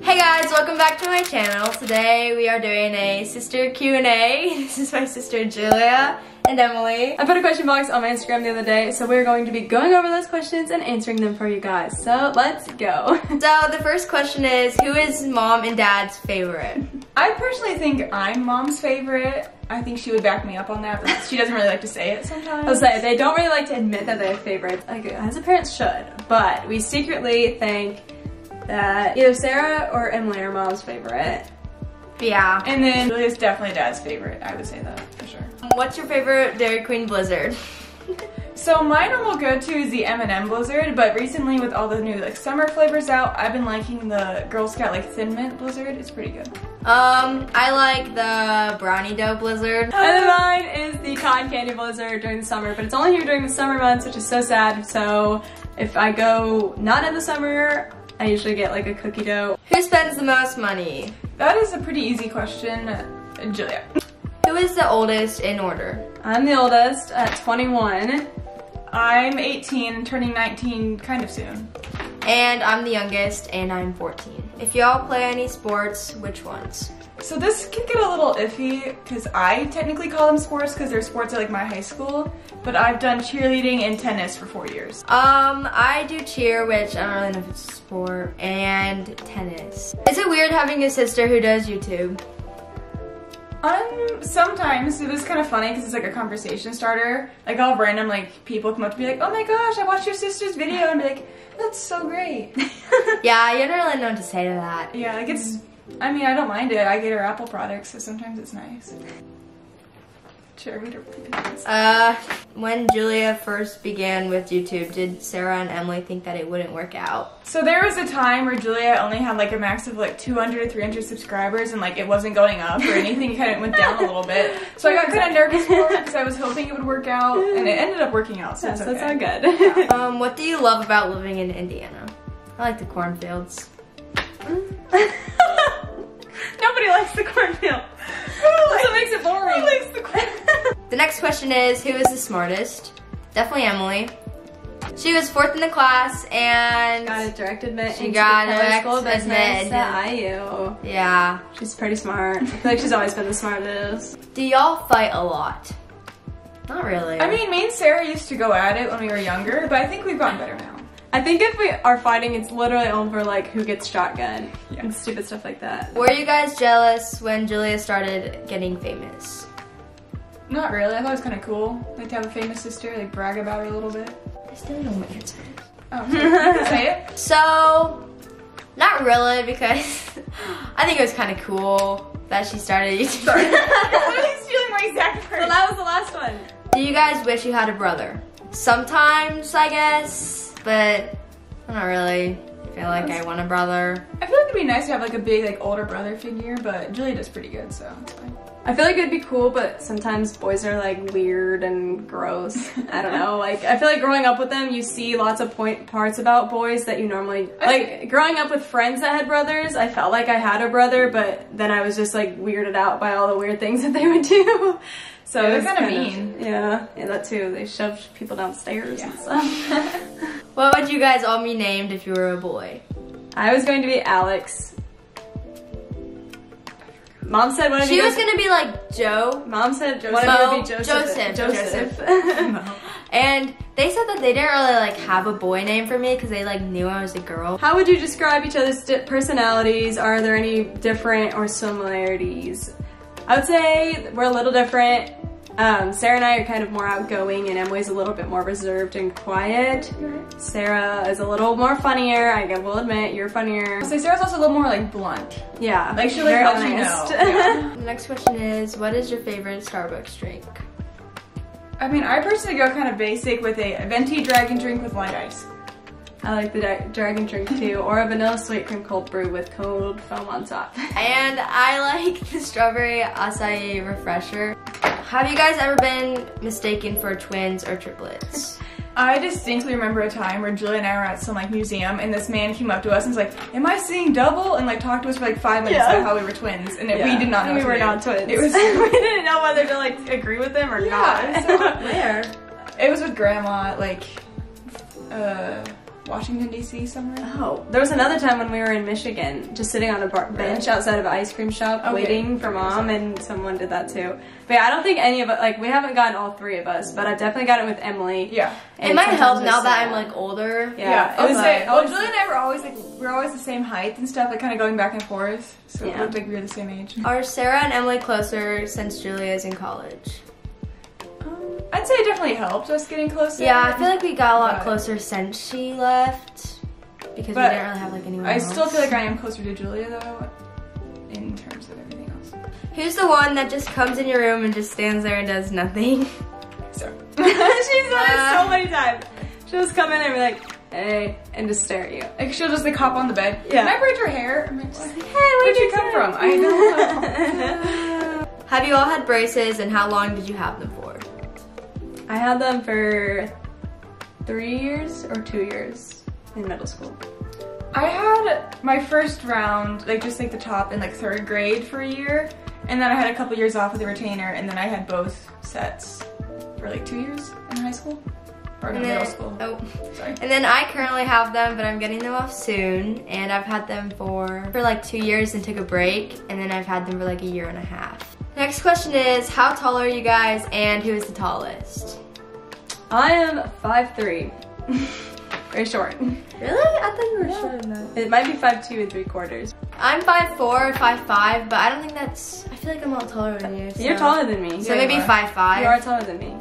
Hey guys, welcome back to my channel. Today we are doing a sister Q&A. This is my sister Julia and Emily. I put a question box on my Instagram the other day, so we're going to be going over those questions and answering them for you guys. So let's go. So the first question is, who is mom and dad's favorite? I personally think I'm mom's favorite. I think she would back me up on that, but she doesn't really like to say it sometimes. I'll say, they don't really like to admit that they're favorites, like as a parent should, but we secretly think that either Sarah or Emily are mom's favorite. Yeah. And then Julia's definitely dad's favorite. I would say that for sure. What's your favorite Dairy Queen Blizzard? So my normal go-to is the M&M Blizzard, but recently with all the new like summer flavors out, I've been liking the Girl Scout like Thin Mint Blizzard. It's pretty good. I like the Brownie Dough Blizzard. And then mine is the Cotton Candy Blizzard during the summer, but it's only here during the summer months, which is so sad. So if I go not in the summer, I usually get like a cookie dough. Who spends the most money? That is a pretty easy question, Julia. Who is the oldest in order? I'm the oldest at 21. I'm 18, turning 19 kind of soon. And I'm the youngest and I'm 14. If y'all play any sports, which ones? So this can get a little iffy because I technically call them sports because they're sports at like my high school, but I've done cheerleading and tennis for 4 years. I do cheer, which I don't really know if it's a sport, and tennis. Is it weird having a sister who does YouTube? Sometimes it was kind of funny because it's like a conversation starter. Like all random like people come up to me like, oh my gosh, I watched your sister's video, and be like, that's so great. Yeah, you don't really know what to say to that. Yeah, like it's, I mean, I don't mind it. I get her Apple products, so sometimes it's nice. Sure, we don't really know. When Julia first began with YouTube, did Sarah and Emily think that it wouldn't work out? So there was a time where Julia only had like a max of like 200 or 300 subscribers and like it wasn't going up or anything, kind of went down a little bit. So I got kind of nervous for it because I was hoping it would work out, and it ended up working out, so Yes, it's okay. that's all good. What do you love about living in Indiana? I like the cornfields. Nobody likes the cornfield. That's what makes it boring. Who likes the cornfield? The next question is, who is the smartest? Definitely Emily. She was 4th in the class and Got a direct admit. She got a direct school business admit. at IU. yeah. She's pretty smart. I feel like she's always been the smartest. Do y'all fight a lot? Not really. I mean, me and Sarah used to go at it when we were younger, but I think we've gotten better now. I think if we are fighting, it's literally over like who gets shotgun and stupid stuff like that. Were you guys jealous when Julia started getting famous? Not really. I thought it was kind of cool. Like to have a famous sister, like brag about her a little bit. I still don't want to say it. Oh, so you can say it? So, not really, because I think it was kind of cool that she started YouTube. Sorry. I'm literally stealing my exact words. So that was the last one. Do you guys wish you had a brother? Sometimes, I guess, but I don't really feel like I want a brother. I feel like it'd be nice to have like a big like older brother figure, but Julia does pretty good, so it's fine. I feel like it'd be cool, but sometimes boys are like weird and gross. I don't know, like I feel like growing up with them, you see lots of parts about boys that you normally, like growing up with friends that had brothers, I felt like I had a brother, but then I was just like weirded out by all the weird things that they would do. So yeah, it was they're kind of mean. Yeah, that too. They shoved people downstairs and stuff. What would you guys all be named if you were a boy? I was going to be Alex. Mom said one of She was gonna be like Joe. Mom said Joseph. one of you would be Joseph. Joseph. And they said that they didn't really like have a boy name for me because they like knew I was a girl. How would you describe each other's personalities? Are there any different or similarities? I would say we're a little different. Sarah and I are kind of more outgoing and Emily's a little bit more reserved and quiet. Sarah is a little more funnier. I will admit, you're funnier. So Sarah's also a little more like blunt. Yeah. Like she'll like let you know. Yeah. The next question is, what is your favorite Starbucks drink? I mean, I personally go kind of basic with a venti dragon drink with light ice. I like the dragon drink too, or a vanilla sweet cream cold brew with cold foam on top. And I like the strawberry acai refresher. Have you guys ever been mistaken for twins or triplets? I distinctly remember a time where Julia and I were at some like museum and this man came up to us and was like, am I seeing double? And like talked to us for like 5 minutes about how we were twins, and we did not know we were not twins. It was we didn't know whether to like agree with them or not. So Where? it was with grandma, like Washington, D.C. somewhere. Oh, there was another time when we were in Michigan, just sitting on a bench outside of an ice cream shop waiting for Mom, and someone did that too. But yeah, I don't think any of us, like, we haven't gotten all three of us, but I've definitely gotten it with Emily. Yeah. It might help now that I'm like older. Yeah. It was like, well, Julie and I were always like, we were always the same height and stuff, like kind of going back and forth. So it looked like we were the same age. Are Sarah and Emily closer since Julia is in college? I'd say it definitely helped us getting closer. Yeah, I feel like we got a lot closer since she left because we didn't really have like anyone else. I still feel like I am closer to Julia though, in terms of everything else. Who's the one that just comes in your room and just stands there and does nothing? Sarah. She's done it so many times. She'll just come in and be like, hey, and just stare at you. Like she'll just like hop on the bed. Yeah. Can I braid your hair? I'm like, hey, where'd you come from? I don't know. Have you all had braces and how long did you have them for? I had them for 3 years or 2 years in middle school. I had my first round, like just like the top in like 3rd grade for a year. And then I had a couple years off with a retainer, and then I had both sets for like 2 years in high school. Or in middle school. Oh, sorry. And then I currently have them, but I'm getting them off soon. And I've had them for like 2 years and took a break. And then I've had them for like a year and a half. Next question is, how tall are you guys and who is the tallest? I am 5'3". Very short. Really? I thought you were shorter than that. It might be 5'2" and 3/4. I'm 5'4", 5'5", but I don't think that's, I feel like I'm a little taller than you. So. You're taller than me. So maybe 5'5". You are taller than me.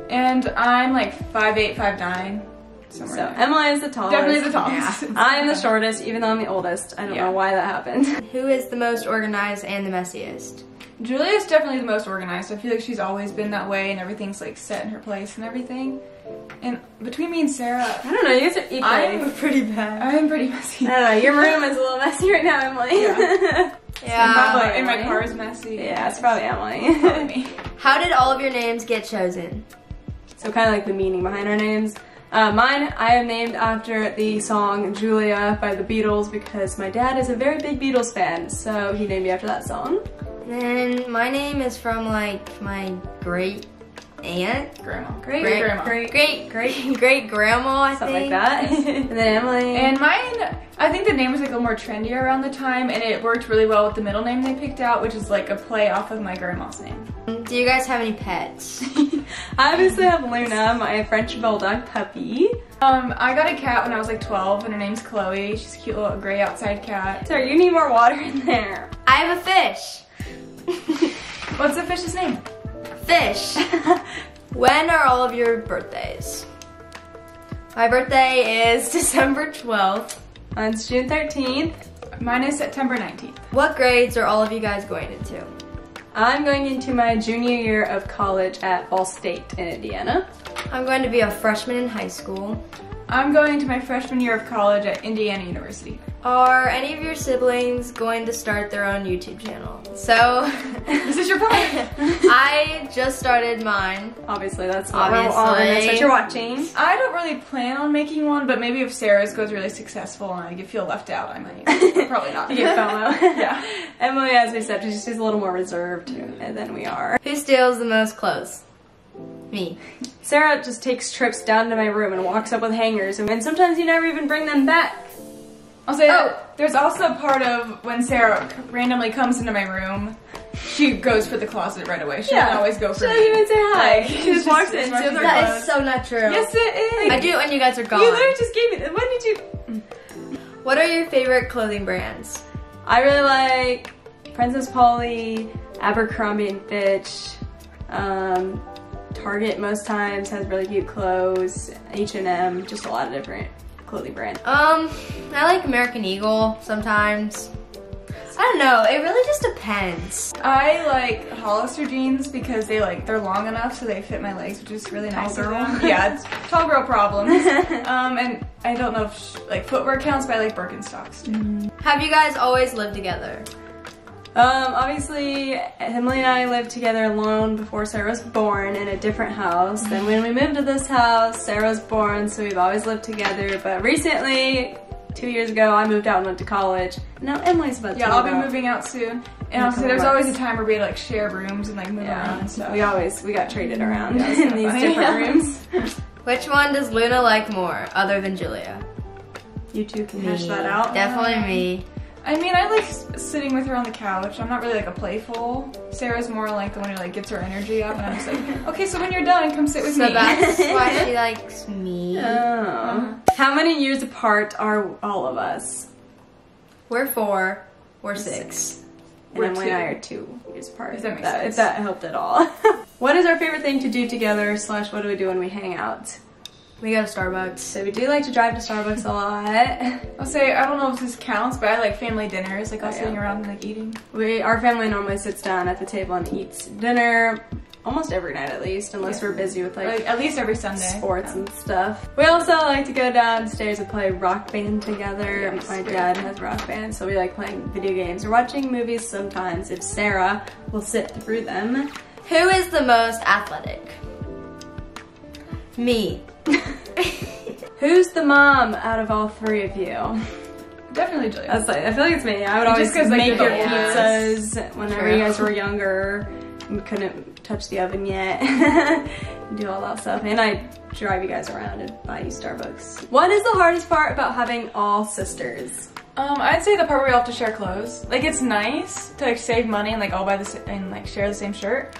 And I'm like 5'8", 5'9". So Emily is the tallest. Definitely the tallest. Yeah. I am the shortest, even though I'm the oldest. I don't know why that happened. Who is the most organized and the messiest? Julia's definitely the most organized. I feel like she's always been that way and everything's like set in her place and everything. And between me and Sarah, I don't know, you guys are equal. I'm pretty bad. I am pretty messy. I don't know, your room is a little messy right now, Emily. Yeah. Probably, Emily. and my car is messy. Yeah, it's probably Emily. Probably me. How did all of your names get chosen? So kind of like the meaning behind our names. Mine, I am named after the song Julia by the Beatles because my dad is a very big Beatles fan, so he named me after that song. And then my name is from like my great aunt. Grandma. Great grandma, I Something think. like that. And then Emily. And mine, I think the name was like a little more trendy around the time, and it worked really well with the middle name they picked out, which is like a play off of my grandma's name. Do you guys have any pets? I obviously have Luna, my French bulldog puppy. I got a cat when I was like 12, and her name's Chloe. She's a cute little gray outside cat. Sorry, you need more water in there. I have a fish. What's the fish's name? Fish. When are all of your birthdays? My birthday is December 12th. Mine's June 13th. Mine is September 19th. What grades are all of you guys going into? I'm going into my junior year of college at Ball State in Indiana. I'm going to be a freshman in high school. I'm going to my freshman year of college at Indiana University. Are any of your siblings going to start their own YouTube channel? So, This is your plan. I just started mine. Obviously, that's Obviously. that's what you're watching. I don't really plan on making one, but maybe if Sarah's goes really successful and I feel left out, I might. Probably not. You get FOMO. Yeah. Emily, as we said, she's a little more reserved than we are. Who steals the most clothes? Me. Sarah just takes trips down to my room and walks up with hangers, and sometimes you never even bring them back. I'll say there's also a part of when Sarah randomly comes into my room, she goes for the closet right away. She doesn't always go for She me. doesn't even say hi. Like, She just walks in. That is so not true. Yes, it is. I do it when you guys are gone. You literally just gave me this. When did you? What are your favorite clothing brands? I really like Princess Polly, Abercrombie and Fitch, Target most times has really cute clothes, H&M, just a lot of different clothing brands. I like American Eagle sometimes. I don't know, it really just depends. I like Hollister jeans because they're long enough so they fit my legs, which is really nice of them. Yeah, it's tall girl problems. And I don't know if like footwear counts, but I like Birkenstocks too. Have you guys always lived together? Obviously, Emily and I lived together alone before Sarah was born in a different house. Then when we moved to this house, Sarah was born, so we've always lived together. But recently, 2 years ago, I moved out and went to college. Now Emily's about to move I'll be out. moving out soon. And also, there's always a time where we like share rooms and like move around and stuff. We got traded around in these different rooms. Which one does Luna like more, other than Julia? You two can hash that out. Definitely me. I mean, I like sitting with her on the couch. I'm not really like a playful. Sarah's more like the one who like gets her energy up, and I'm just like, okay, so when you're done, come sit with me. So that's why she likes me. Oh. How many years apart are all of us? We're 4. We're 6. And Emily and I 2. are 2 years apart. If that makes sense. If that helped at all. What is our favorite thing to do together / what do we do when we hang out? We go to Starbucks. So we do like to drive to Starbucks a lot. I'll say, I don't know if this counts, but I like family dinners, like all sitting around and like eating. Our family normally sits down at the table and eats dinner almost every night at least, unless we're busy with like at least every Sunday. Sports and stuff. We also like to go downstairs and play Rock Band together. Yes, My dad has Rock Band, so we like playing video games or watching movies sometimes if Sarah will sit through them. Who is the most athletic? Me. Who's the mom out of all 3 of you? Definitely Julia. I feel like it's me. I would always Just 'cause, like, make you're your the pizzas oldest. whenever True. you guys were younger. We couldn't touch the oven yet. Do all that stuff. And I drive you guys around and buy you Starbucks. What is the hardest part about having all sisters? I'd say the part where we all have to share clothes. Like, it's nice to like save money and like all buy and like share the same shirt.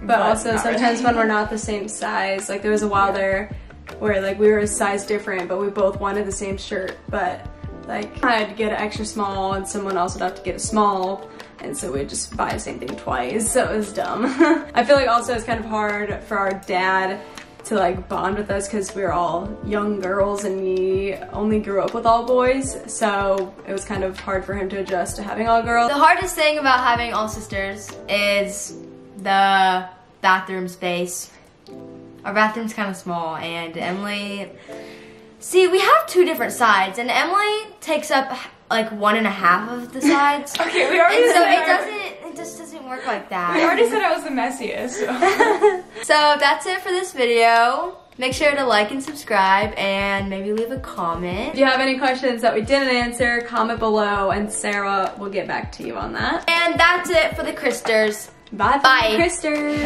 But also not sometimes really. when we're not the same size, like there was a while there where like we were a size different, but we both wanted the same shirt. But like I had to get an extra small and someone else would have to get a small. And so we'd just buy the same thing twice, so it was dumb. I feel like also it's kind of hard for our dad to like bond with us because we were all young girls and we only grew up with all boys. So it was kind of hard for him to adjust to having all girls. The hardest thing about having all sisters is the bathroom space. Our bathroom's kind of small, and Emily... See, we have 2 different sides, and Emily takes up like 1.5 of the sides. Okay, we already And so said it just doesn't work like we that. already said I was the messiest. So. So that's it for this video. Make sure to like and subscribe, and maybe leave a comment. If you have any questions that we didn't answer, comment below and Sarah will get back to you on that. And that's it for the Cristers. Bye, Bye. Cristers.